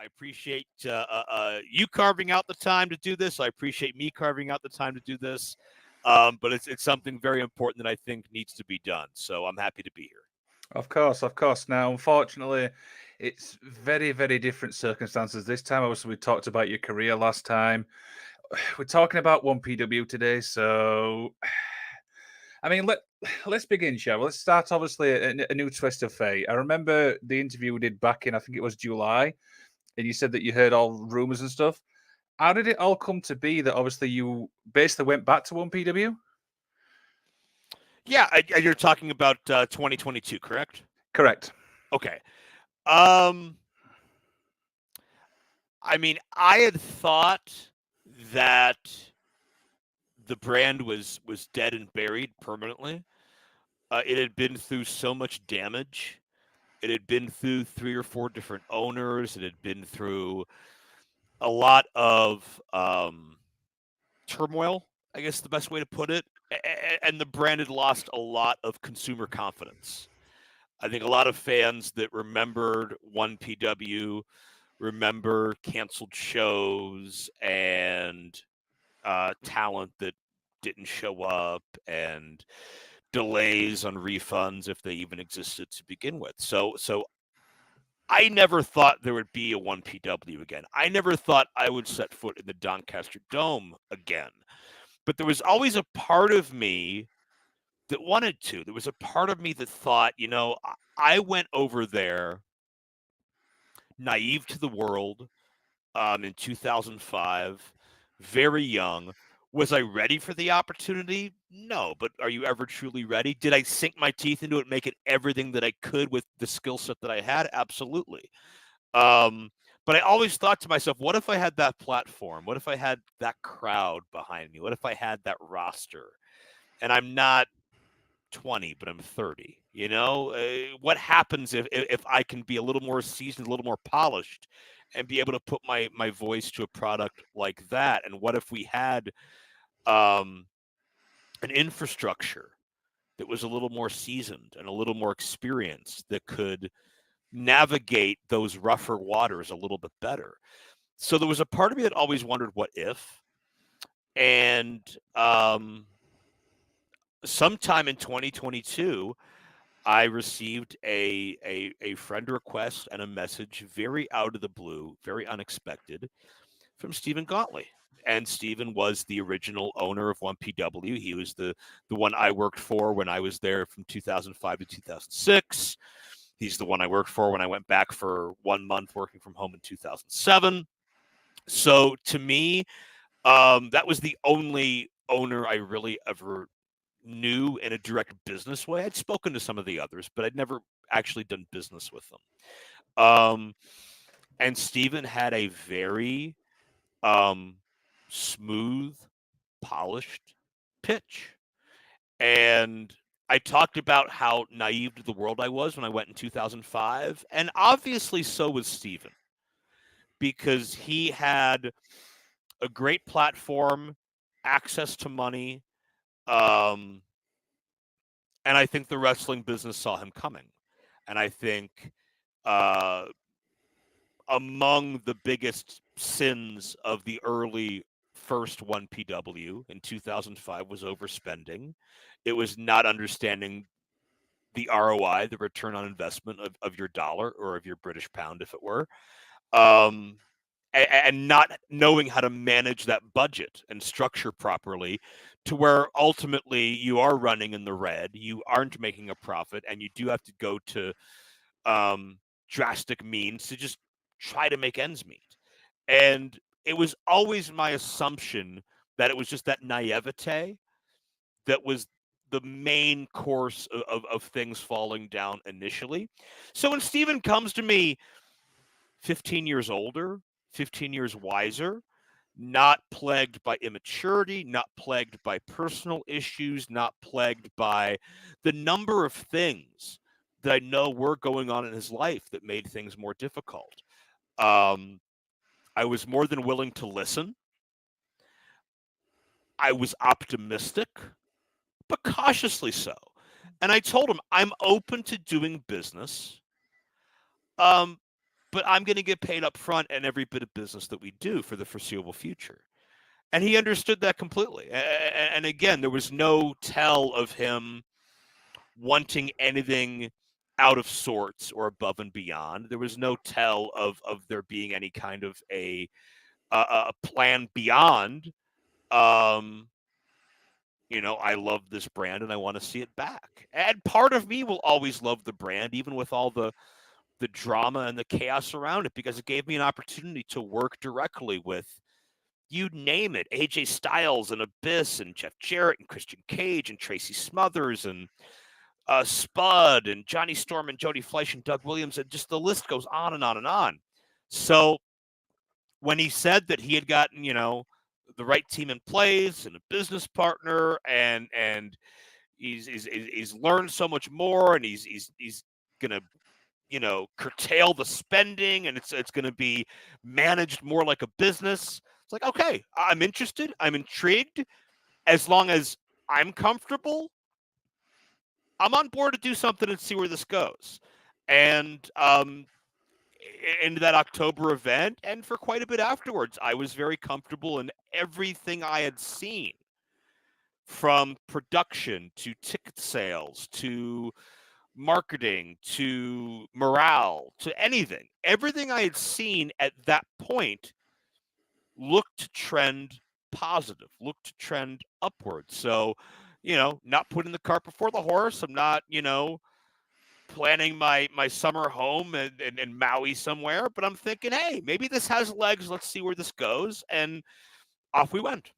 I appreciate you carving out the time to do this. I appreciate me carving out the time to do this. But it's something very important that I think needs to be done. So I'm happy to be here. Of course, of course. Now, unfortunately, it's very, very different circumstances this time. Obviously, we talked about your career last time. We're talking about 1PW today, so I mean, let's begin, shall we? Let's start. Obviously, a new twist of fate. I remember the interview we did back in, I think it was July, and you said that you heard all rumors and stuff. How did it all come to be that obviously you basically went back to 1PW? Yeah, you're talking about 2022, correct? Correct. Okay. Um, I mean, I had thought that the brand was dead and buried permanently. It had been through so much damage. It had been through 3 or 4 different owners. It had been through a lot of turmoil, I guess the best way to put it. And the brand had lost a lot of consumer confidence. I think a lot of fans that remembered 1PW remember canceled shows and talent that didn't show up and delays on refunds if they even existed to begin with. So I never thought there would be a 1PW again. I never thought I would set foot in the Doncaster Dome again. But there was always a part of me that wanted to. There was a part of me that thought, I went over there naive to the world in 2005, very young. Was I ready for the opportunity? No, but are you ever truly ready? Did I sink my teeth into it, make it everything that I could with the skill set that I had? Absolutely. Um, but I always thought to myself, what if I had that platform? What if I had that crowd behind me? What if I had that roster? And I'm not 20, but I'm 30. What happens if I can be a little more seasoned, a little more polished, and be able to put my voice to a product like that? And what if we had um, an infrastructure that was a little more seasoned and a little more experienced that could navigate those rougher waters a little bit better? So there was a part of me that always wondered, what if? And sometime in 2022, I received a friend request and a message very out of the blue, very unexpected, from Stephen Gautley. And Stephen was the original owner of 1PW. He was the one I worked for when I was there from 2005 to 2006. He's the one I worked for when I went back for 1 month working from home in 2007. So to me, that was the only owner I really ever knew in a direct business way. I'd spoken to some of the others, but I'd never actually done business with them. And Stephen had a very um, smooth, polished pitch. And I talked about how naive to the world I was when I went in 2005. And obviously, so was Stephen, because he had a great platform, access to money, um, and I think the wrestling business saw him coming. And I think uh, among the biggest sins of the early first 1PW in 2005 was overspending. It was not understanding the ROI, the return on investment of your dollar or of your British pound, if it were. Um, and not knowing how to manage that budget and structure properly to where ultimately you are running in the red, you aren't making a profit, and you do have to go to drastic means to just try to make ends meet. And it was always my assumption that it was just that naivete that was the main course of things falling down initially. So when Steven comes to me 15 years older, 15 years wiser, not plagued by immaturity, not plagued by personal issues, not plagued by the number of things that I know were going on in his life that made things more difficult. Um, I was more than willing to listen. I was optimistic, but cautiously so. And I told him I'm open to doing business. Um, but I'm going to get paid up front in every bit of business that we do for the foreseeable future. And he understood that completely. And again, there was no tell of him wanting anything out of sorts or above and beyond. There was no tell of there being any kind of a plan beyond. Um, I love this brand and I want to see it back. And part of me will always love the brand, even with all the drama and the chaos around it, because it gave me an opportunity to work directly with, you name it, AJ Styles and Abyss and Jeff Jarrett and Christian Cage and Tracy Smothers and Spud and Johnny Storm and Jody Fleisch and Doug Williams, and just the list goes on and on and on. So when he said that he had gotten, the right team in place and a business partner, and he's learned so much more, and he's gonna curtail the spending, and it's going to be managed more like a business. It's like, okay, I'm interested, I'm intrigued. As long as I'm comfortable, I'm on board to do something and see where this goes. And into that October event, and for quite a bit afterwards, I was very comfortable in everything I had seen, from production to ticket sales to marketing to morale to anything. Everything I had seen at that point looked to trend positive, looked to trend upward. So, not putting the cart before the horse. I'm not, planning my summer home in Maui somewhere, but I'm thinking, hey, maybe this has legs. Let's see where this goes. And off we went.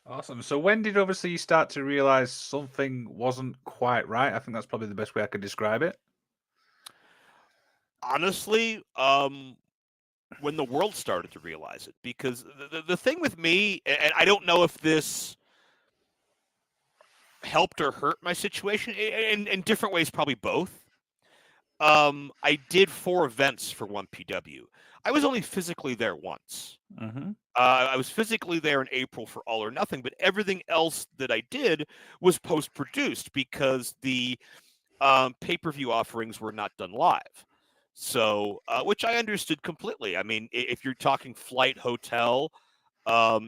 Awesome. So when did obviously you start to realize something wasn't quite right? I think that's probably the best way I could describe it. Honestly, when the world started to realize it, because the thing with me, and I don't know if this helped or hurt my situation, in different ways, probably both. I did 4 events for 1PW. I was only physically there once. Mm-hmm. I was physically there in April for All or Nothing, but everything else that I did was post-produced, because the pay-per-view offerings were not done live. So, which I understood completely. I mean, if you're talking flight, hotel,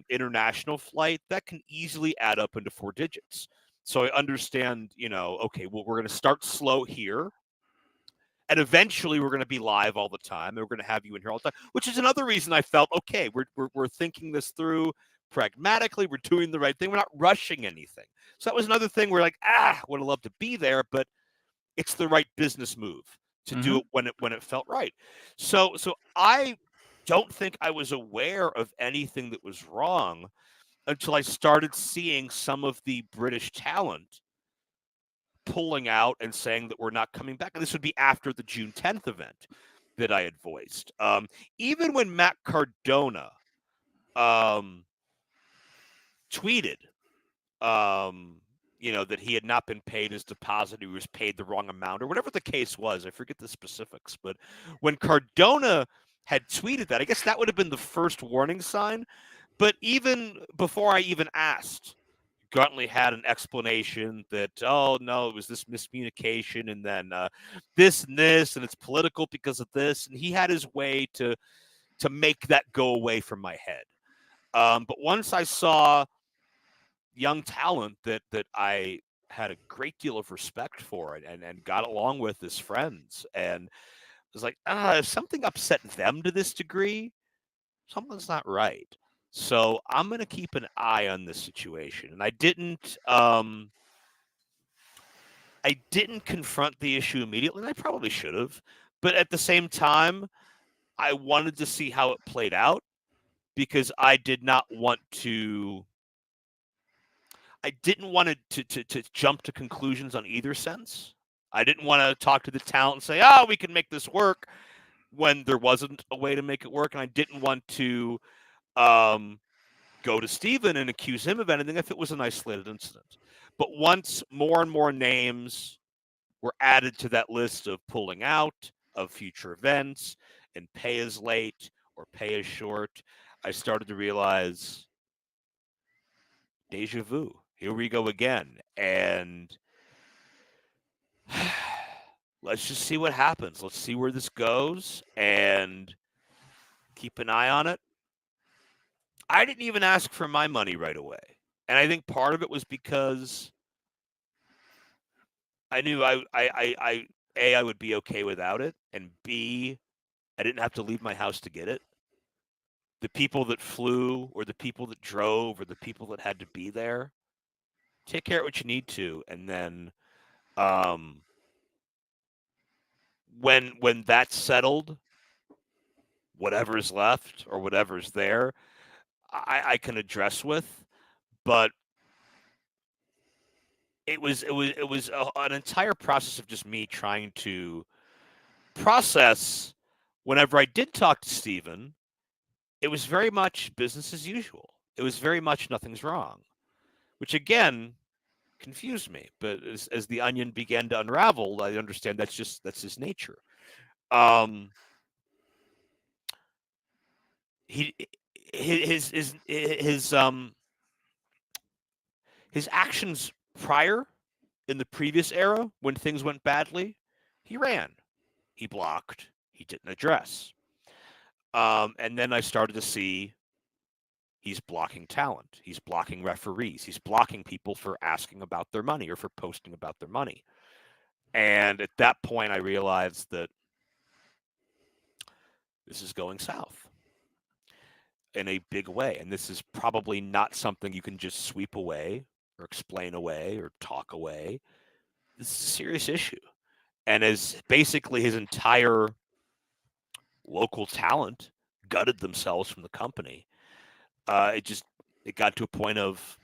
international flight, that can easily add up into 4 digits. So I understand, okay, well, we're going to start slow here, and eventually we're going to be live all the time, and we're going to have you in here all the time, which is another reason I felt, okay, we're thinking this through pragmatically. We're doing the right thing. We're not rushing anything. So that was another thing where, like, would have loved to be there, but it's the right business move to do Mm-hmm. it when it felt right. So I don't think I was aware of anything that was wrong until I started seeing some of the British talent pulling out and saying that we're not coming back. And this would be after the June 10th event that I had voiced. Even when Matt Cardona tweeted, that he had not been paid his deposit, he was paid the wrong amount, or whatever the case was. I forget the specifics. But when Cardona had tweeted that, I guess that would have been the first warning sign. But even before I even asked, Gartley had an explanation that, oh, no, it was this miscommunication, and then this and this, and it's political because of this. And he had his way to make that go away from my head. But once I saw young talent that I had a great deal of respect for, and got along with as friends, and was like, if something upset them to this degree, something's not right. So I'm going to keep an eye on this situation. And I didn't confront the issue immediately, and I probably should have. But at the same time, I wanted to see how it played out, because I didn't want to jump to conclusions on either sense. I didn't want to talk to the talent and say, "Oh, we can make this work," when there wasn't a way to make it work, and I didn't want to go to Steven and accuse him of anything if it was an isolated incident. But once more and more names were added to that list of pulling out of future events, and pay is late or pay is short, I started to realize, deja vu. Here we go again. And let's just see what happens. Let's see where this goes and keep an eye on it. I didn't even ask for my money right away. And I think part of it was because I knew I would be okay without it, and B, I didn't have to leave my house to get it. The people that flew, or the people that drove, or the people that had to be there, take care of what you need to, and then um, when that's settled, whatever's left or whatever's there, I can address with. But an entire process of just me trying to process. Whenever I did talk to Steven, it was very much business as usual. It was very much nothing's wrong, which again confused me. But as the onion began to unravel, I understand that's his nature. Um, he his actions prior in the previous era when things went badly, he ran, he blocked, he didn't address. And then I started to see he's blocking talent. He's blocking referees. He's blocking people for asking about their money or for posting about their money. And at that point, I realized that this is going south in a big way. And this is probably not something you can just sweep away or explain away or talk away. This is a serious issue. And as basically his entire local talent gutted themselves from the company, it got to a point of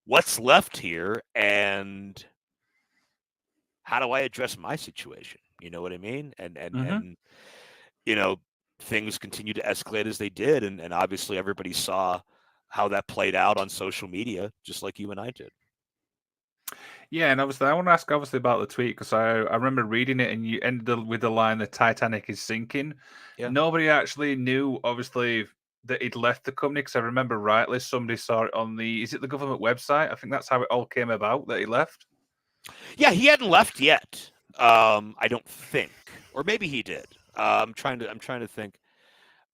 what's left here and how do I address my situation? You know what I mean? And you know, things continue to escalate as they did, and obviously everybody saw how that played out on social media, just like you and I did. Yeah, and obviously, I want to ask obviously about the tweet because I remember reading it, and you ended with the line, "The Titanic is sinking." Yeah. Nobody actually knew, obviously, that he'd left the company because I remember rightly, somebody saw it on is it the government website? I think that's how it all came about that he left. Yeah, he hadn't left yet. I don't think, or maybe he did. I'm trying to think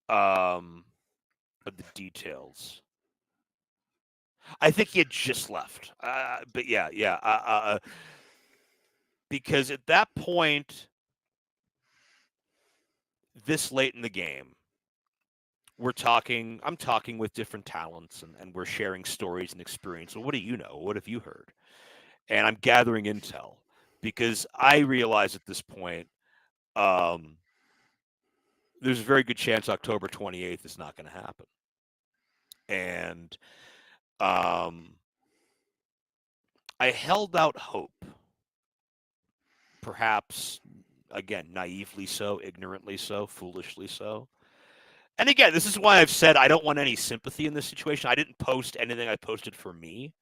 of the details. I think he had just left. But yeah. Because at that point, this late in the game, I'm talking with different talents and we're sharing stories and experience. Well, what do you know? What have you heard? And I'm gathering intel because I realize at this point, um, there's a very good chance October 28th is not going to happen. And um, I held out hope, perhaps, again, naively so, ignorantly so, foolishly so. And again, this is why I've said I don't want any sympathy in this situation. I didn't post anything. I posted for me.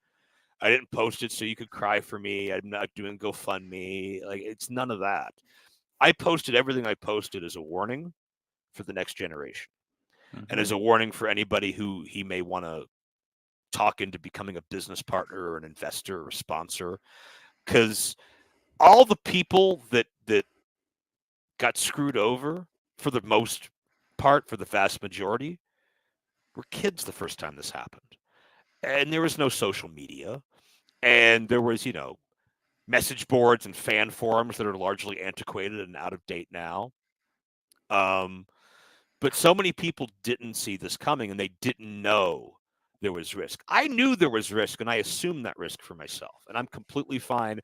I didn't post it so you could cry for me. I'm not doing GoFundMe. Like, it's none of that. I posted everything I posted as a warning for the next generation and as a warning for anybody who he may want to talk into becoming a business partner or an investor or a sponsor. Because all the people that got screwed over for the most part, for the vast majority, were kids the first time this happened. And there was no social media. And there was, message boards and fan forums that are largely antiquated and out of date now. But so many people didn't see this coming and they didn't know there was risk. I knew there was risk and I assumed that risk for myself. And I'm completely fine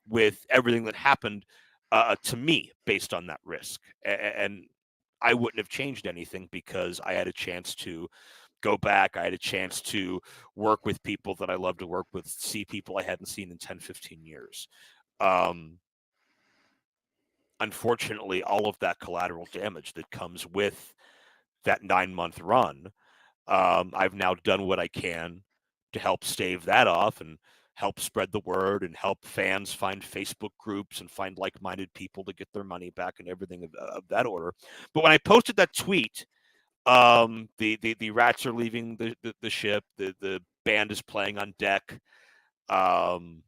with everything that happened to me based on that risk. And I wouldn't have changed anything because I had a chance to go back. I had a chance to work with people that I love to work with, see people I hadn't seen in 10, 15 years. Unfortunately, all of that collateral damage that comes with that 9-month run, I've now done what I can to help stave that off and help spread the word and help fans find Facebook groups and find like-minded people to get their money back and everything of that order. But when I posted that tweet, the rats are leaving the ship, the band is playing on deck, and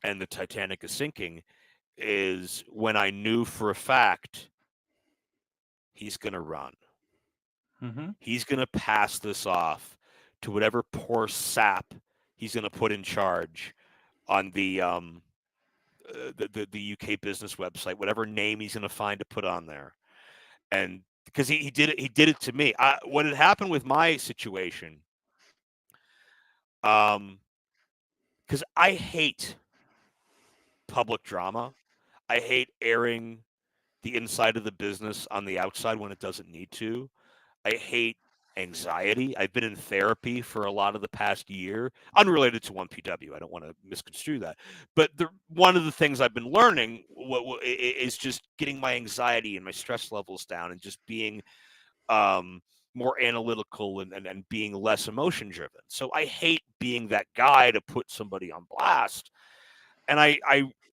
the Titanic is sinking. is when I knew for a fact he's going to run. Mm-hmm. He's going to pass this off to whatever poor sap he's going to put in charge on the UK business website, whatever name he's going to find to put on there. And because he did it to me. What had happened with my situation, because I hate public drama. I hate airing the inside of the business on the outside when it doesn't need to. I hate anxiety. I've been in therapy for a lot of the past year, unrelated to 1PW. I don't want to misconstrue that. But one of the things I've been learning is just getting my anxiety and my stress levels down and just being more analytical and being less emotion driven. So I hate being that guy to put somebody on blast. And I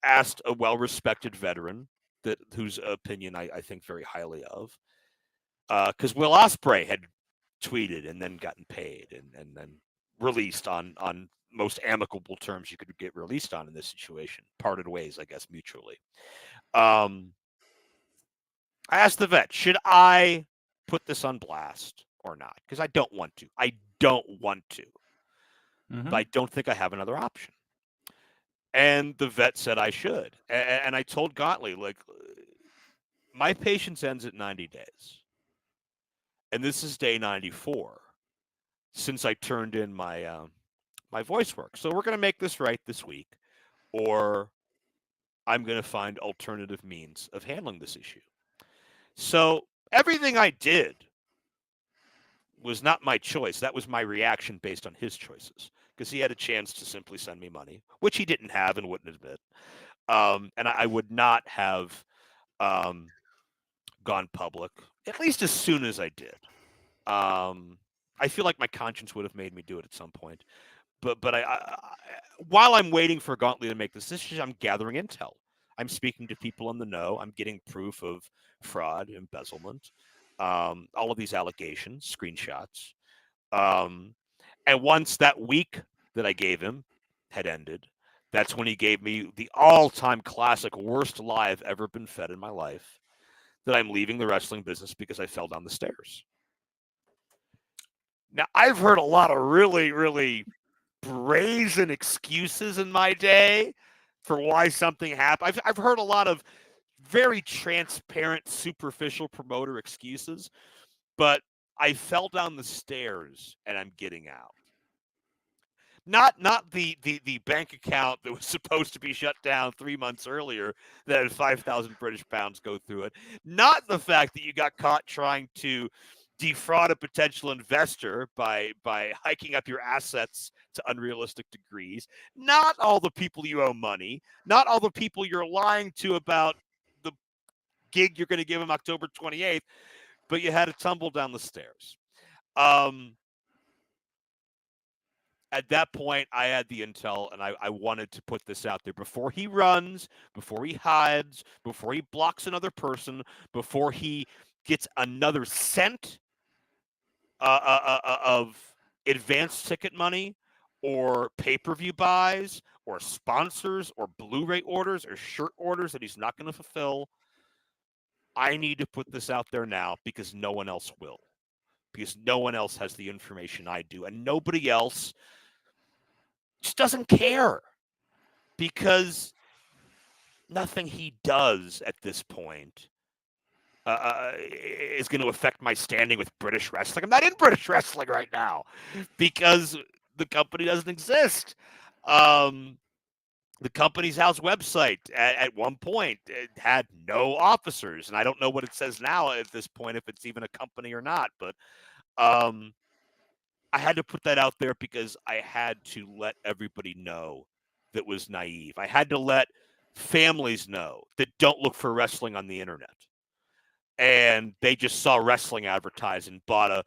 asked a well respected veteran whose opinion I think very highly of, because Will Ospreay had tweeted and then gotten paid and then released on most amicable terms you could get released on in this situation. Parted ways, I guess, mutually. Um, I asked the vet, should I put this on blast or not? Because I don't want to. I don't want to. Mm-hmm. But I don't think I have another option. And the vet said I should. And I told Gottlieb, like, my patience ends at 90 days. And this is day 94 since I turned in my voice work. So we're going to make this right this week, or I'm going to find alternative means of handling this issue. So everything I did was not my choice. That was my reaction based on his choices, because he had a chance to simply send me money, which he didn't have and wouldn't admit. And I would not have um, gone public, at least as soon as I did. I feel like my conscience would have made me do it at some point. But while I'm waiting for Gauntlet to make this decision, I'm gathering intel. I'm speaking to people in the know. I'm getting proof of fraud, embezzlement, all of these allegations, screenshots. Um, and once that week that I gave him had ended, that's when he gave me the all-time classic worst lie I've ever been fed in my life, that I'm leaving the wrestling business because I fell down the stairs. Now, I've heard a lot of really, really brazen excuses in my day for why something happened. I've heard a lot of very transparent, superficial promoter excuses, but I fell down the stairs and I'm getting out. Not the bank account that was supposed to be shut down 3 months earlier that had 5,000 British pounds go through it. Not the fact that you got caught trying to defraud a potential investor by hiking up your assets to unrealistic degrees. Not all the people you owe money. Not all the people you're lying to about the gig you're going to give them October 28th, but you had to tumble down the stairs. At that point, I had the intel, and I wanted to put this out there before he runs, before he hides, before he blocks another person, before he gets another cent of advanced ticket money or pay-per-view buys or sponsors or Blu-ray orders or shirt orders that he's not going to fulfill. I need to put this out there now because no one else will. Because no one else has the information I do, and nobody else just doesn't care, because nothing he does at this point is going to affect my standing with British wrestling. I'm not in British wrestling right now because the company doesn't exist. The company's house website at one point it had no officers, and I don't know what it says now at this point, if it's even a company or not. But um, I had to put that out there because I had to let everybody know that was naive. I had to let families know that don't look for wrestling on the internet. And they just saw wrestling advertised and bought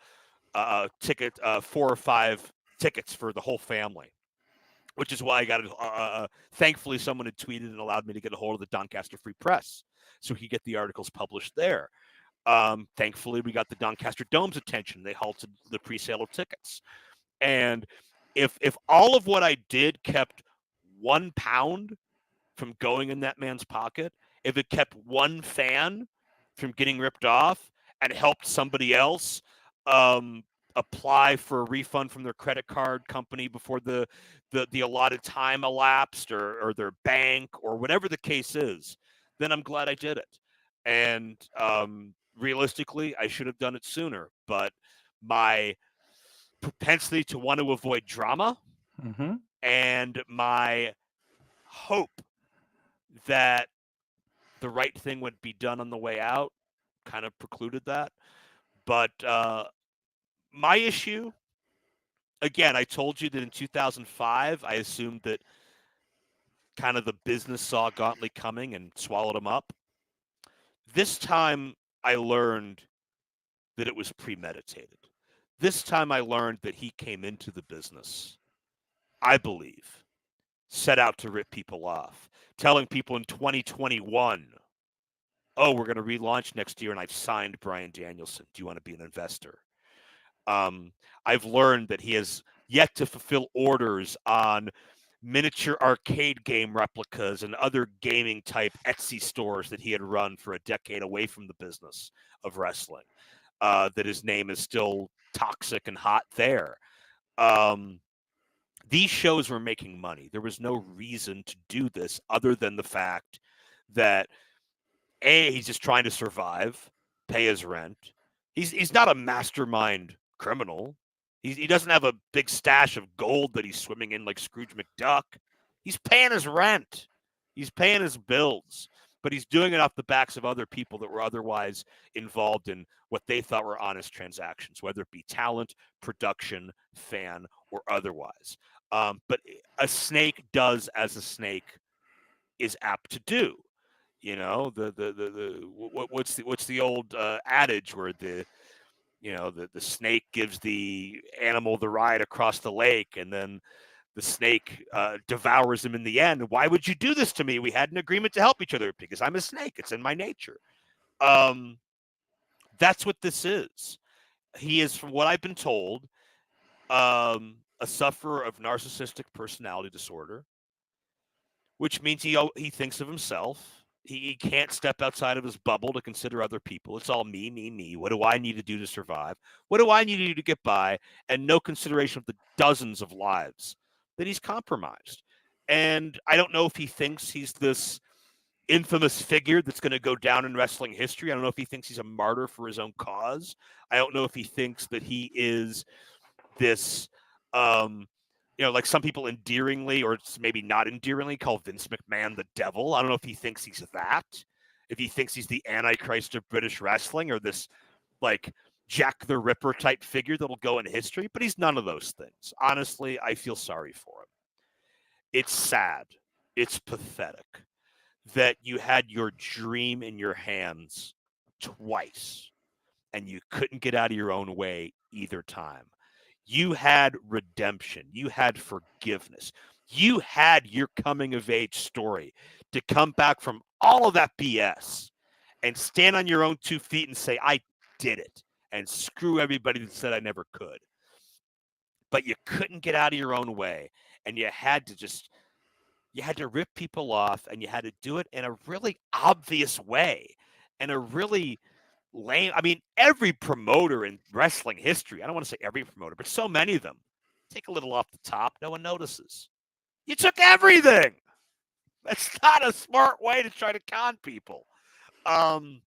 a ticket, 4 or 5 tickets for the whole family, which is why I got thankfully, someone had tweeted and allowed me to get a hold of the Doncaster Free Press so he could get the articles published there. Thankfully, we got the Doncaster Dome's attention. They halted the pre-sale of tickets. And if all of what I did kept £1 from going in that man's pocket, if it kept one fan from getting ripped off and helped somebody else um, apply for a refund from their credit card company before the allotted time elapsed, or their bank, or whatever the case is, then I'm glad I did it. And realistically, I should have done it sooner. But my propensity to want to avoid drama Mm-hmm. and my hope that the right thing would be done on the way out kind of precluded that. But my issue, again, I told you that in 2005, I assumed that kind of the business saw Gauntly coming and swallowed him up. This time, I learned that it was premeditated. This time, I learned that he came into the business, I believe, set out to rip people off, telling people in 2021, oh, we're going to relaunch next year, and I've signed Brian Danielson. Do you want to be an investor? Um, I've learned that he has yet to fulfill orders on miniature arcade game replicas and other gaming type Etsy stores that he had run for a decade away from the business of wrestling. That his name is still toxic and hot there. Um, these shows were making money. There was no reason to do this other than the fact that he's just trying to survive, pay his rent. He's not a mastermind criminal. He doesn't have a big stash of gold that he's swimming in like Scrooge McDuck. He's paying his rent. He's paying his bills, but he's doing it off the backs of other people that were otherwise involved in what they thought were honest transactions, whether it be talent, production, fan, or otherwise. But a snake does as a snake is apt to do. You know, what's the old adage where the snake gives the animal the ride across the lake, and then the snake devours him in the end. Why would you do this to me? We had an agreement to help each other. Because I'm a snake. It's in my nature. Um, that's what this is. He is, from what I've been told, a sufferer of narcissistic personality disorder, which means he thinks of himself. He can't step outside of his bubble to consider other people. It's all me, me, me. What do I need to do to survive? What do I need to do to get by? And no consideration of the dozens of lives that he's compromised. And I don't know if he thinks he's this infamous figure that's going to go down in wrestling history. I don't know if he thinks he's a martyr for his own cause. I don't know if he thinks that he is this like some people endearingly, or maybe not endearingly, call Vince McMahon the devil. I don't know if he thinks he's that, if he thinks he's the Antichrist of British wrestling, or this like Jack the Ripper type figure that'll go in history, but he's none of those things. Honestly, I feel sorry for him. It's sad. It's pathetic that you had your dream in your hands twice and you couldn't get out of your own way either time. You had redemption. You had forgiveness. You had your coming of age story to come back from all of that BS and stand on your own 2 feet and say, I did it, and screw everybody that said I never could. But you couldn't get out of your own way, and you had to rip people off, and you had to do it in a really obvious way, and a really lame. I mean, every promoter in wrestling history, I don't want to say every promoter, but so many of them, take a little off the top, no one notices. You took everything. That's not a smart way to try to con people. Um,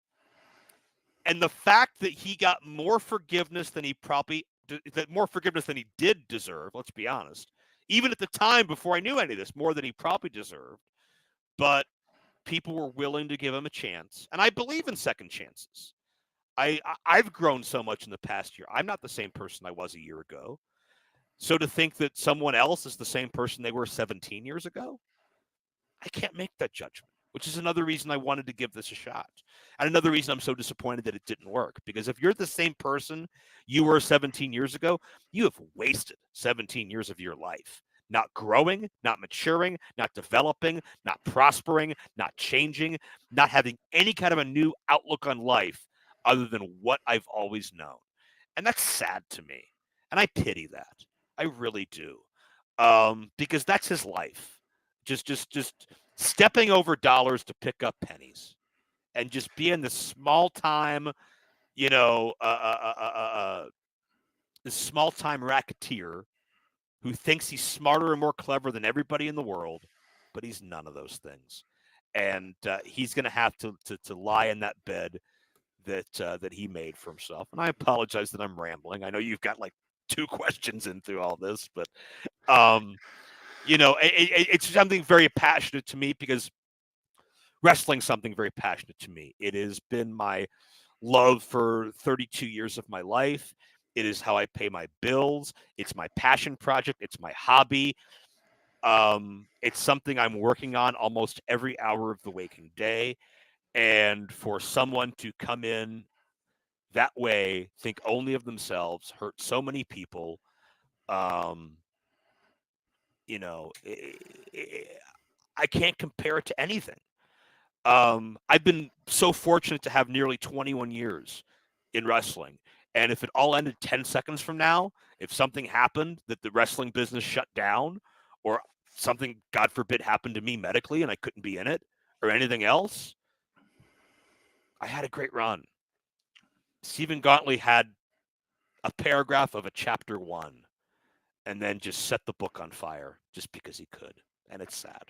and the fact that he got more forgiveness than he did deserve, let's be honest, even at the time before I knew any of this, more than he probably deserved, but people were willing to give him a chance. And I believe in second chances. I've grown so much in the past year. I'm not the same person I was a year ago. So to think that someone else is the same person they were 17 years ago, I can't make that judgment, which is another reason I wanted to give this a shot. And another reason I'm so disappointed that it didn't work. Because if you're the same person you were 17 years ago, you have wasted 17 years of your life. Not growing, not maturing, not developing, not prospering, not changing, not having any kind of a new outlook on life other than what I've always known. And that's sad to me. And I pity that. I really do. Because that's his life. Just stepping over dollars to pick up pennies and just being the small time, you know, the small time racketeer who thinks he's smarter and more clever than everybody in the world, but he's none of those things. And he's going to have to lie in that bed that he made for himself. And I apologize that I'm rambling. I know you've got like 2 questions in through all this, but um, it's something very passionate to me because wrestling's something very passionate to me. It has been my love for 32 years of my life. It is how I pay my bills. It's my passion project. It's my hobby. It's something I'm working on almost every hour of the waking day. And for someone to come in that way, think only of themselves, hurt so many people, um, you know, I can't compare it to anything. I've been so fortunate to have nearly 21 years in wrestling. And if it all ended 10 seconds from now, if something happened that the wrestling business shut down or something, God forbid, happened to me medically and I couldn't be in it or anything else, I had a great run. Stephen Gauntlet had a paragraph of a chapter 1 and then just set the book on fire just because he could. And it's sad.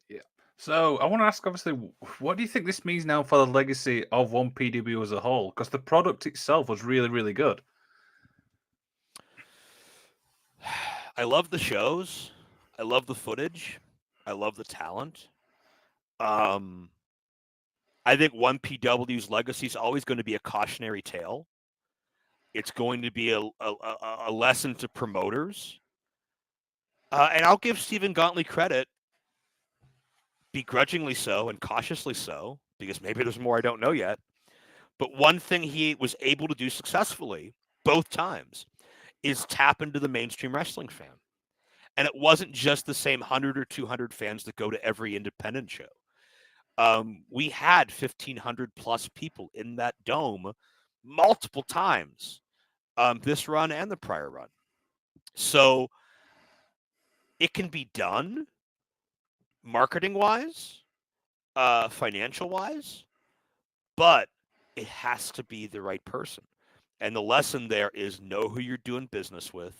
Yeah. So I want to ask, obviously, what do you think this means now for the legacy of 1PW as a whole? Because the product itself was really, really good. I love the shows. I love the footage. I love the talent. Um, I think 1PW's legacy is always going to be a cautionary tale. It's going to be a lesson to promoters. And I'll give Stephen Gauntlet credit, begrudgingly so and cautiously so, because maybe there's more I don't know yet. But one thing he was able to do successfully both times is tap into the mainstream wrestling fan. And it wasn't just the same 100 or 200 fans that go to every independent show. We had 1,500 plus people in that dome multiple times, this run and the prior run. So it can be done marketing wise, financial wise, but it has to be the right person. And the lesson there is know who you're doing business with,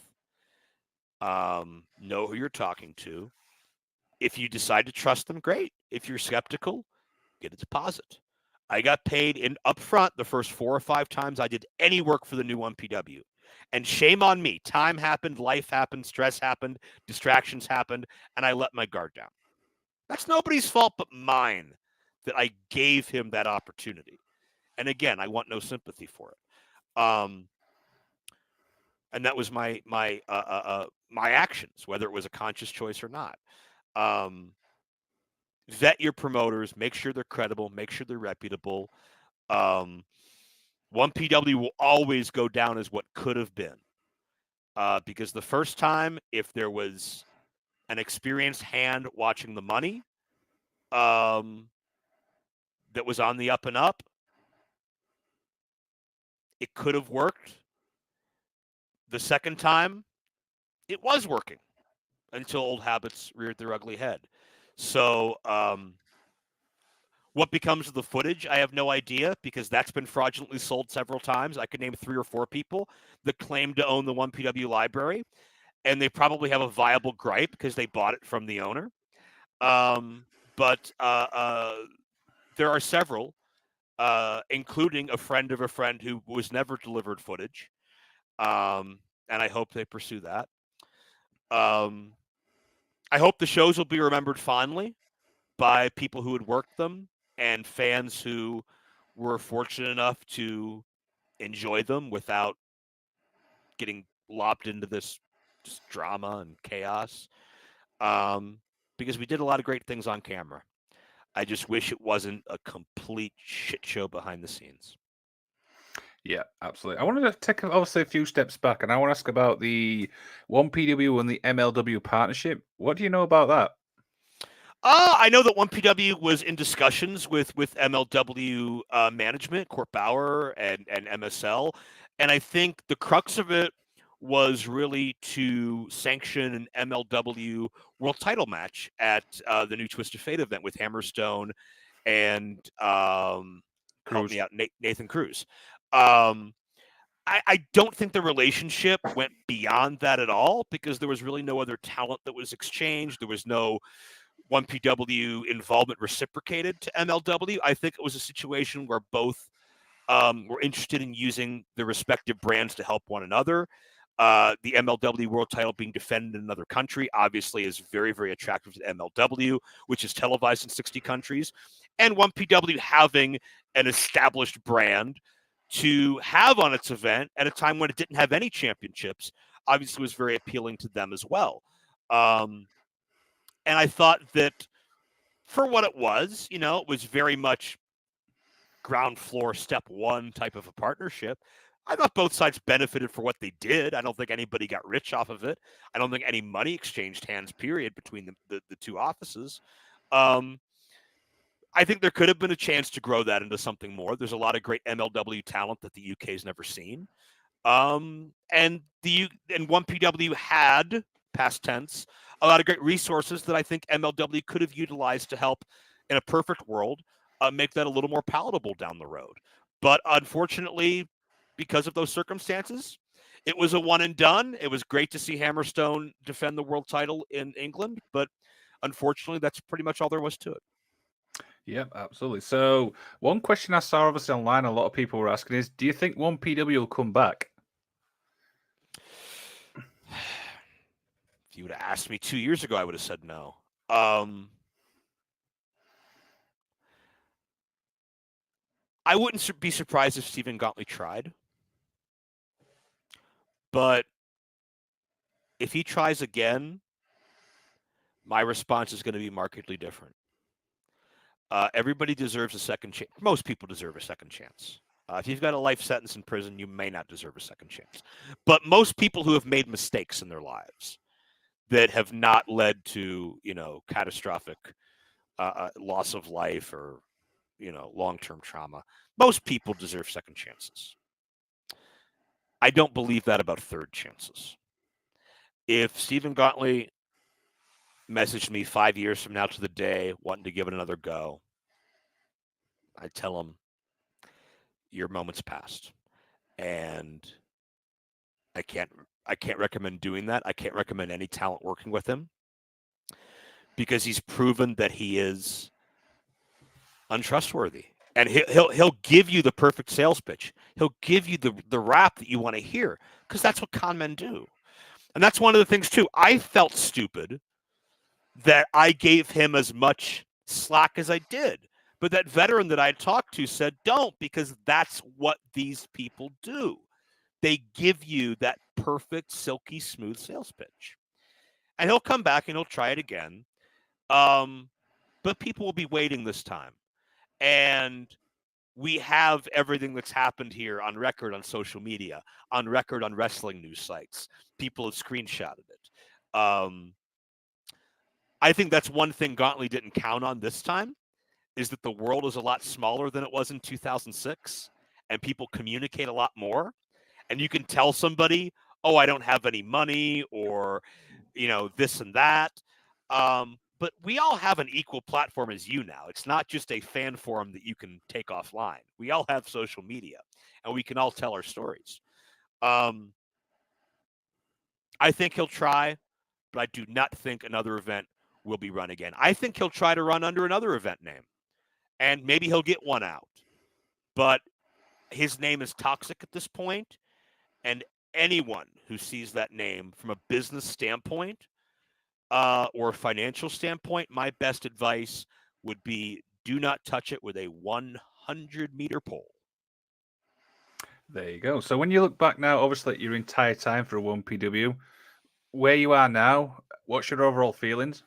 know who you're talking to. If you decide to trust them, great. If you're skeptical, get a deposit. I got paid in upfront the first 4 or 5 times I did any work for the new 1PW. And shame on me. Time happened, life happened, stress happened, distractions happened, and I let my guard down. That's nobody's fault but mine that I gave him that opportunity. And again, I want no sympathy for it. And that was my actions, whether it was a conscious choice or not. Vet your promoters, make sure they're credible, make sure they're reputable. 1PW will always go down as what could have been. Because the first time, if there was an experienced hand watching the money that was on the up and up, it could have worked. The second time, it was working until old habits reared their ugly head. So, what becomes of the footage, I have no idea because that's been fraudulently sold several times. I could name 3 or 4 people that claim to own the 1PW library, and they probably have a viable gripe because they bought it from the owner. But there are several, including a friend of a friend who was never delivered footage, and I hope they pursue that. I hope the shows will be remembered fondly by people who had worked them and fans who were fortunate enough to enjoy them without getting lopped into this just drama and chaos. Because we did a lot of great things on camera. I just wish it wasn't a complete shit show behind the scenes. Yeah, absolutely. I wanted to take obviously a few steps back, and I want to ask about the 1PW and the MLW partnership. What do you know about that? I know that 1PW was in discussions with MLW management, Court Bauer, and MSL, and I think the crux of it was really to sanction an MLW world title match at the new Twist of Fate event with Hammerstone and help Cruz. me out, Nathan Cruz. Um, I don't think the relationship went beyond that at all because there was really no other talent that was exchanged. There was no 1PW involvement reciprocated to MLW. I think it was a situation where both were interested in using their respective brands to help one another. The MLW world title being defended in another country obviously is very, very attractive to MLW, which is televised in 60 countries. And 1PW having an established brand to have on its event at a time when it didn't have any championships obviously was very appealing to them as well. And I thought that for what it was, it was very much ground floor step one type of a partnership. I thought both sides benefited for what they did. I don't think anybody got rich off of it. I don't think any money exchanged hands, period, between the two offices. Um, I think there could have been a chance to grow that into something more. There's a lot of great MLW talent that the UK's never seen. And 1PW had, past tense, a lot of great resources that I think MLW could have utilized to help, in a perfect world, make that a little more palatable down the road. But unfortunately, because of those circumstances, it was a one and done. It was great to see Hammerstone defend the world title in England, but unfortunately, that's pretty much all there was to it. Yep, absolutely. So, one question I saw obviously online, a lot of people were asking is, do you think 1PW will come back? If you would have asked me 2 years ago, I would have said no. I wouldn't be surprised if Stephen Gauntlet tried. But if he tries again, my response is going to be markedly different. Everybody deserves a second chance. Most people deserve a second chance. If you've got a life sentence in prison, you may not deserve a second chance. But most people who have made mistakes in their lives that have not led to, catastrophic loss of life or, long-term trauma, most people deserve second chances. I don't believe that about third chances. If Stephen Gauntlet messaged me 5 years from now to the day wanting to give it another go, I tell him your moment's passed, and I can't recommend doing that. I can't recommend any talent working with him because he's proven that he is untrustworthy, and he'll give you the perfect sales pitch. He'll give you the rap that you want to hear because that's what con men do, and that's one of the things too. I felt stupid that I gave him as much slack as I did. But that veteran that I talked to said, don't, because that's what these people do. They give you that perfect, silky, smooth sales pitch. And he'll come back and he'll try it again. But people will be waiting this time. And we have everything that's happened here on record on social media, on record on wrestling news sites. People have screenshotted it. I think that's one thing Gauntlet didn't count on this time is that the world is a lot smaller than it was in 2006 and people communicate a lot more. And you can tell somebody, oh, I don't have any money or, this and that. But we all have an equal platform as you now. It's not just a fan forum that you can take offline. We all have social media and we can all tell our stories. I think he'll try, but I do not think another event will be run again. I think he'll try to run under another event name, and maybe he'll get one out. But his name is toxic at this point, and anyone who sees that name from a business standpoint or a financial standpoint, my best advice would be do not touch it with a 100-meter pole. There you go. So when you look back now, obviously at your entire time for 1PW, where you are now, what's your overall feelings?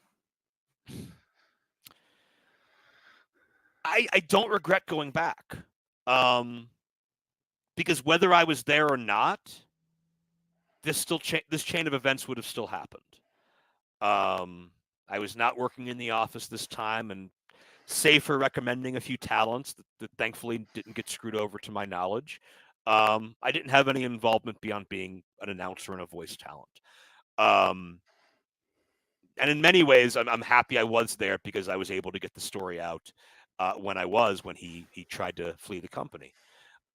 I don't regret going back. Because whether I was there or not, this chain of events would have still happened. I was not working in the office this time, and save for recommending a few talents that thankfully didn't get screwed over to my knowledge, I didn't have any involvement beyond being an announcer and a voice talent. Um, and in many ways, I'm happy I was there because I was able to get the story out when he tried to flee the company.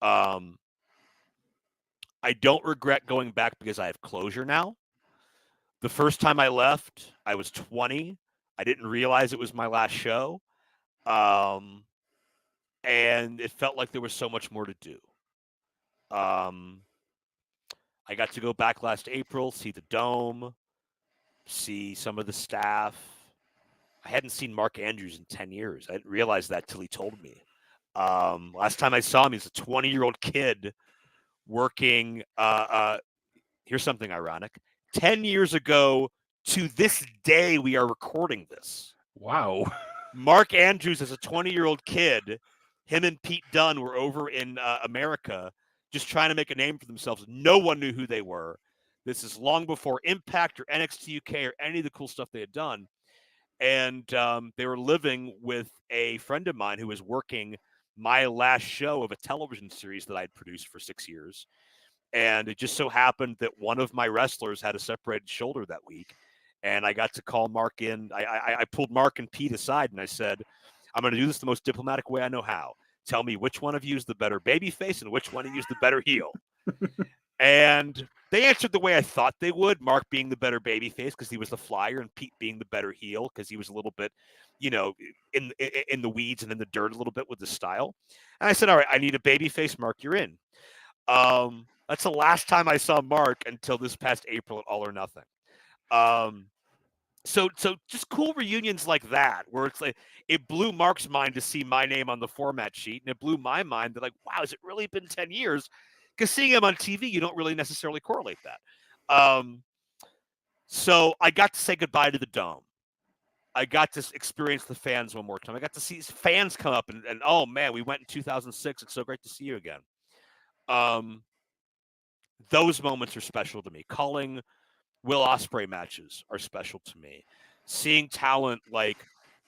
Um, I don't regret going back because I have closure now. The first time I left, I was 20. I didn't realize it was my last show. Um, and it felt like there was so much more to do. Um, I got to go back last April, see the dome, see some of the staff. I hadn't seen Mark Andrews in 10 years. I didn't realize that till he told me. Last time I saw him, he's a 20-year-old kid working. Here's something ironic. 10 years ago to this day, we are recording this. Wow. Mark Andrews, as a 20-year-old kid, him and Pete Dunne were over in America just trying to make a name for themselves. No one knew who they were. This is long before Impact or NXT UK or any of the cool stuff they had done. And they were living with a friend of mine who was working my last show of a television series that I'd produced for 6 years. And it just so happened that one of my wrestlers had a separated shoulder that week. And I got to call Mark in. I pulled Mark and Pete aside and I said, I'm going to do this the most diplomatic way I know how. Tell me which one of you is the better baby face and which one of you is the better heel. And they answered the way I thought they would, Mark being the better baby face because he was the flyer and Pete being the better heel because he was a little bit, you know, in the weeds and in the dirt a little bit with the style. And I said, all right, I need a baby face, Mark, you're in. That's the last time I saw Mark until this past April at All or Nothing. Um, so just cool reunions like that, where it's like it blew Mark's mind to see my name on the format sheet, and it blew my mind that like, wow, has it really been 10 years? Because seeing him on TV, you don't really necessarily correlate that. So I got to say goodbye to the Dome. I got to experience the fans one more time. I got to see fans come up and oh man, we went in 2006. It's so great to see you again. Um, those moments are special to me. Calling Will Ospreay matches are special to me. Seeing talent like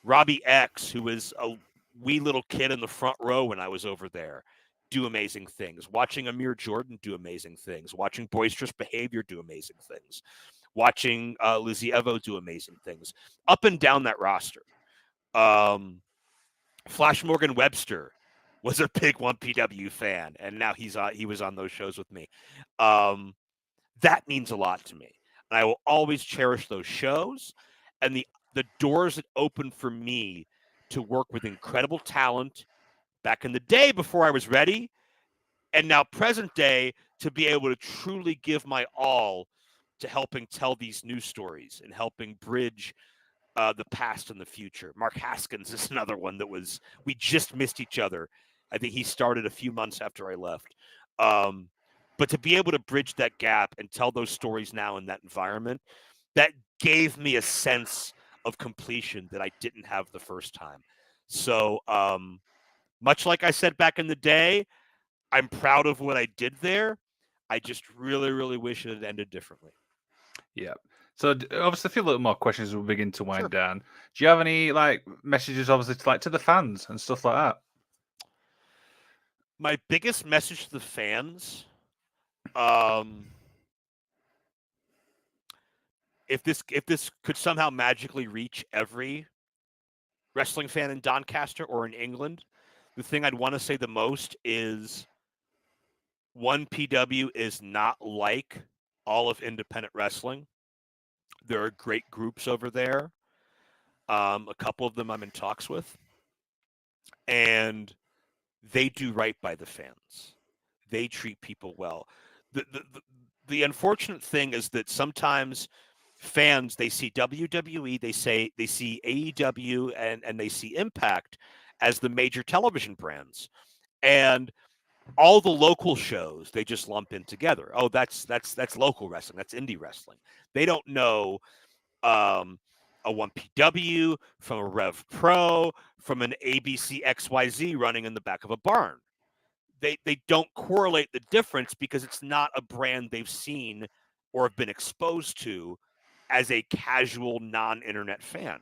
Robbie X, who was a wee little kid in the front row when I was over there, do amazing things. Watching Amir Jordan do amazing things. Watching Boisterous Behavior do amazing things. Watching Lizzie Evo do amazing things. Up and down that roster. Flash Morgan Webster was a big 1PW fan, and now he was on those shows with me. That means a lot to me. And I will always cherish those shows and the doors that opened for me to work with incredible talent back in the day before I was ready, and now present day to be able to truly give my all to helping tell these news stories and helping bridge the past and the future. Mark Haskins is another one that we just missed each other. I think he started a few months after I left. Um, but to be able to bridge that gap and tell those stories now in that environment, that gave me a sense of completion that I didn't have the first time. So, much like I said back in the day, I'm proud of what I did there. I just really, really wish it had ended differently. Yeah. So obviously, a few little more questions as we begin to wind Sure. down. Do you have any like messages, obviously, to the fans and stuff like that? My biggest message to the fans, um, if this could somehow magically reach every wrestling fan in Doncaster or in England, the thing I'd want to say the most is 1PW is not like all of independent wrestling. There are great groups over there. A couple of them I'm in talks with, and they do right by the fans. They treat people well. The unfortunate thing is that sometimes fans they see WWE, they see AEW and they see Impact as the major television brands. And all the local shows they just lump in together. Oh, that's local wrestling. That's indie wrestling. They don't know a 1PW from a Rev Pro from an ABC XYZ running in the back of a barn. They don't correlate the difference because it's not a brand they've seen or have been exposed to as a casual non-internet fan.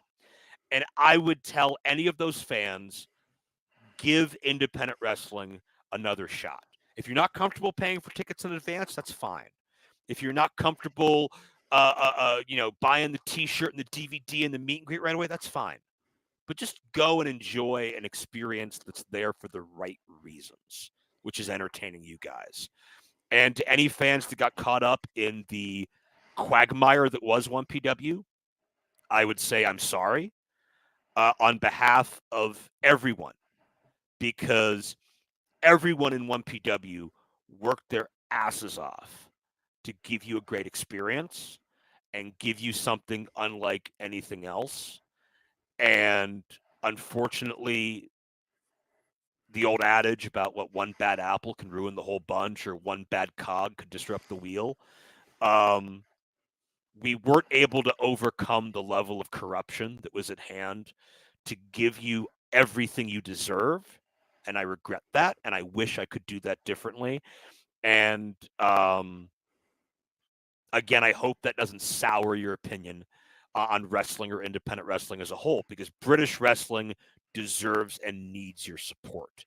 And I would tell any of those fans give independent wrestling another shot. If you're not comfortable paying for tickets in advance, that's fine. If you're not comfortable, buying the T-shirt and the DVD and the meet and greet right away, that's fine. But just go and enjoy an experience that's there for the right reasons, which is entertaining you guys. And to any fans that got caught up in the quagmire that was 1PW, I would say I'm sorry on behalf of everyone, because everyone in 1PW worked their asses off to give you a great experience and give you something unlike anything else. And unfortunately, the old adage about what one bad apple can ruin the whole bunch or one bad cog could disrupt the wheel, um, we weren't able to overcome the level of corruption that was at hand to give you everything you deserve. And I regret that. And I wish I could do that differently. And again, I hope that doesn't sour your opinion on wrestling or independent wrestling as a whole, because British wrestling deserves and needs your support.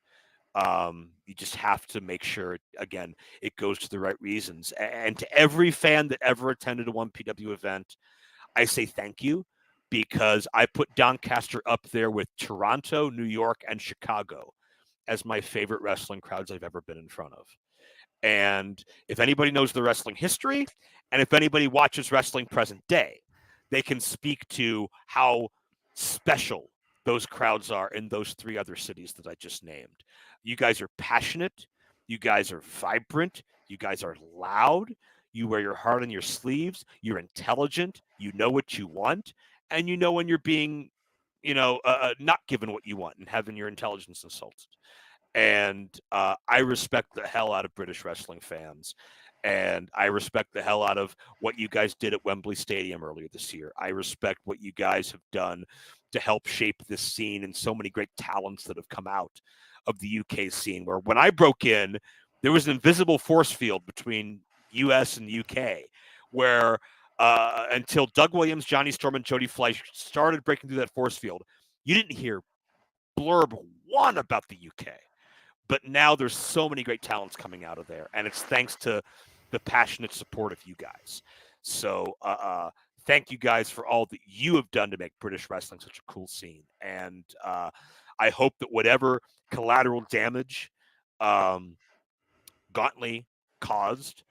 You just have to make sure, again, it goes to the right reasons. And to every fan that ever attended a 1PW event, I say thank you, because I put Doncaster up there with Toronto, New York, and Chicago as my favorite wrestling crowds I've ever been in front of. And if anybody knows the wrestling history, and if anybody watches wrestling present day, they can speak to how special those crowds are in those three other cities that I just named. You guys are passionate. You guys are vibrant. You guys are loud. You wear your heart on your sleeves. You're intelligent. You know what you want. And you know when you're being, not given what you want and having your intelligence insulted. And I respect the hell out of British wrestling fans. And I respect the hell out of what you guys did at Wembley Stadium earlier this year. I respect what you guys have done to help shape this scene and so many great talents that have come out of the UK scene, where when I broke in, there was an invisible force field between US and UK, where until Doug Williams, Johnny Storm, and Jody Fleisch started breaking through that force field, you didn't hear blurb one about the UK. But now there's so many great talents coming out of there, and it's thanks to the passionate support of you guys. So thank you guys for all that you have done to make British wrestling such a cool scene. And I hope that whatever collateral damage Gauntly caused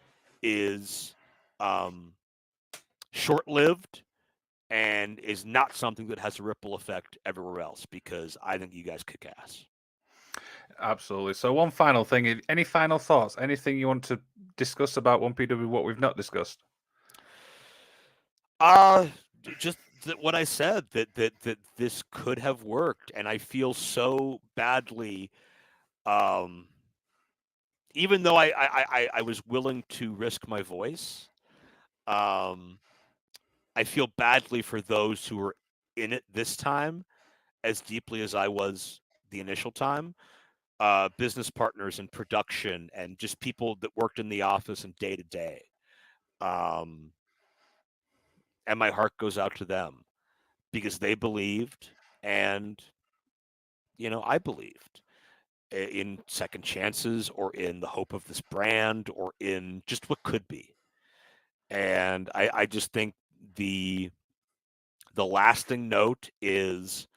is short-lived and is not something that has a ripple effect everywhere else, because I think you guys kick ass. Absolutely. So one final thing. Any final thoughts? Anything you want to discuss about 1PW, what we've not discussed? Just what I said, that this could have worked, and I feel so badly. Um, Even though I was willing to risk my voice, um, I feel badly for those who were in it this time as deeply as I was the initial time. Business partners and production, and just people that worked in the office and day to day. And my heart goes out to them, because they believed, and I believed in second chances, or in the hope of this brand, or in just what could be. And I just think the lasting note is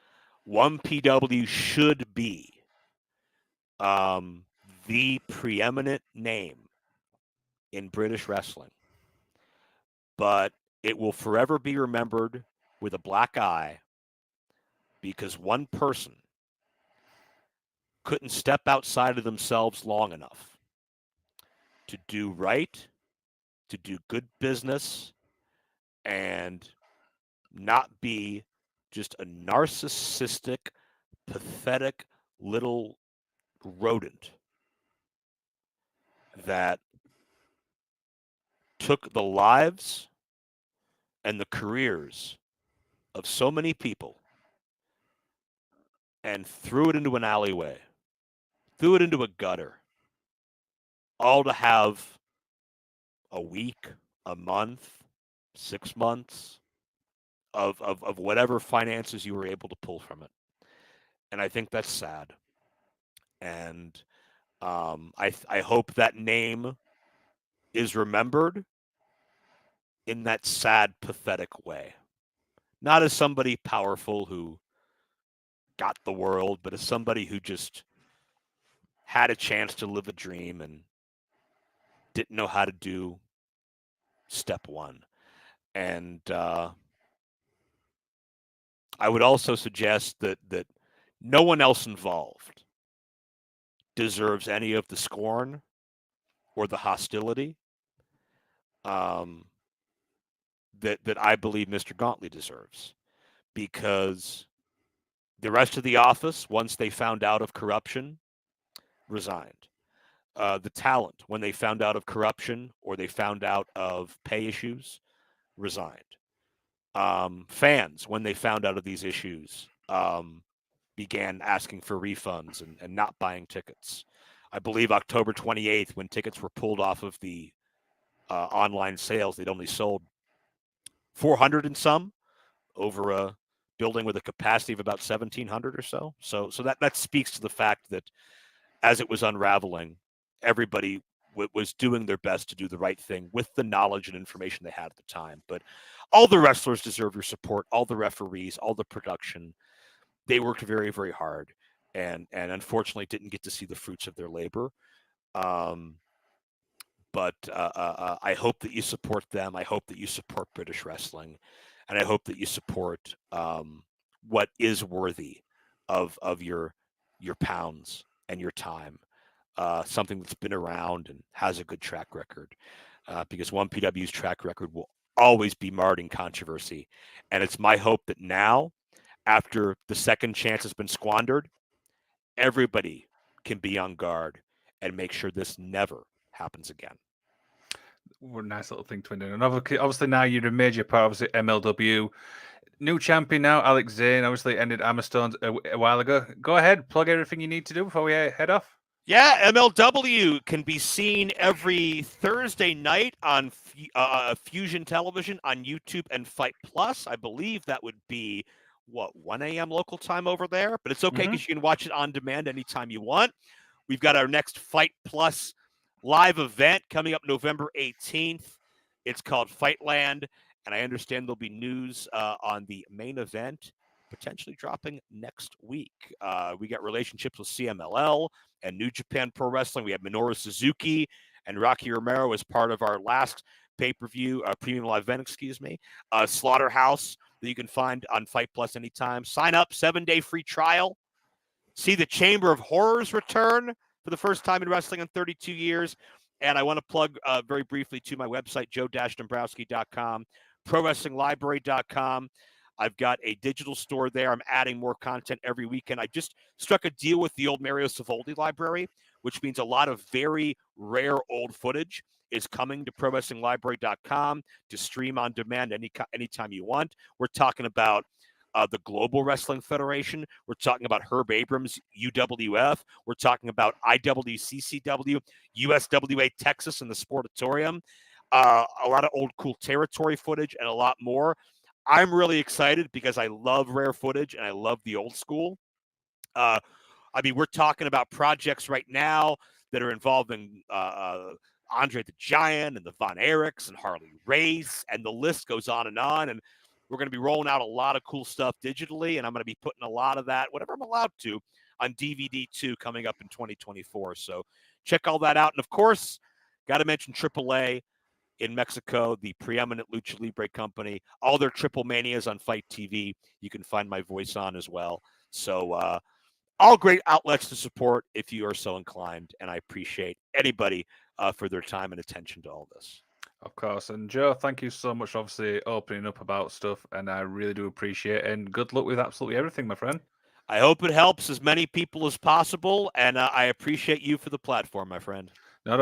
1PW should be the preeminent name in British wrestling, but it will forever be remembered with a black eye, because one person couldn't step outside of themselves long enough to do right, to do good business, and not be just a narcissistic, pathetic little rodent that took the lives and the careers of so many people and threw it into an alleyway, threw it into a gutter, all to have a week, a month, 6 months of whatever finances you were able to pull from it. And I think that's sad. And I hope that name is remembered in that sad, pathetic way. Not as somebody powerful who got the world, but as somebody who just had a chance to live a dream and didn't know how to do step one. And I would also suggest that no one else involved deserves any of the scorn or the hostility um, that I believe Mr. Gauntlet deserves, because the rest of the office, once they found out of corruption, resigned. The talent, when they found out of corruption or they found out of pay issues, resigned. Fans, when they found out of these issues, began asking for refunds and not buying tickets. I believe October 28th, when tickets were pulled off of the online sales, they'd only sold 400 and some over a building with a capacity of about 1,700 or so. So that speaks to the fact that as it was unraveling, everybody was doing their best to do the right thing with the knowledge and information they had at the time. But all the wrestlers deserve your support, all the referees, all the production. They worked very, very hard, and unfortunately didn't get to see the fruits of their labor. Um, but I hope that you support them. I hope that you support British wrestling, and I hope that you support what is worthy of your pounds and your time. Something that's been around and has a good track record, because 1PW's track record will always be marred in controversy, and it's my hope that now, after the second chance has been squandered, everybody can be on guard and make sure this never happens again. What a nice little thing to end on. And obviously now you're a major part, obviously MLW. New champion now, Alex Zane. Obviously ended Hammerstones a while ago. Go ahead, plug everything you need to do before we head off. Yeah, MLW can be seen every Thursday night on Fusion Television on YouTube and Fight Plus. I believe that would be, 1 a.m. local time over there, but it's okay because you can watch it on demand anytime you want. We've got our next Fight Plus live event coming up November 18th. It's called Fightland, and I understand there'll be news on the main event potentially dropping next week. We got relationships with CMLL and New Japan Pro Wrestling. We have Minoru Suzuki and Rocky Romero as part of our last pay-per-view, premium live event, Slaughterhouse, that you can find on Fight Plus anytime. Sign up, 7-day free trial. See the Chamber of Horrors return for the first time in wrestling in 32 years. And I want to plug very briefly to my website, joe-dombrowski.com, prowrestlinglibrary.com. I've got a digital store there. I'm adding more content every weekend. I just struck a deal with the old Mario Savoldi library, which means a lot of very rare old footage is coming to prowrestlinglibrary.com to stream on demand anytime you want. We're talking about the Global Wrestling Federation. We're talking about Herb Abrams, UWF. We're talking about IWCCW, USWA Texas, and the Sportatorium. A lot of old cool territory footage and a lot more. I'm really excited because I love rare footage and I love the old school. We're talking about projects right now that are involving Andre the Giant and the Von Erichs and Harley Race, and the list goes on. And we're going to be rolling out a lot of cool stuff digitally, and I'm going to be putting a lot of that, whatever I'm allowed to, on DVD too, coming up in 2024. So check all that out. And of course, got to mention AAA in Mexico, the preeminent Lucha Libre company. All their Triple Manias on Fight TV, you can find my voice on as well. So all great outlets to support if you are so inclined, and I appreciate anybody for their time and attention to all this. Of course. And Joe, thank you so much for obviously opening up about stuff, and I really do appreciate it. And good luck with absolutely everything, my friend. I hope it helps as many people as possible, and I appreciate you for the platform, my friend.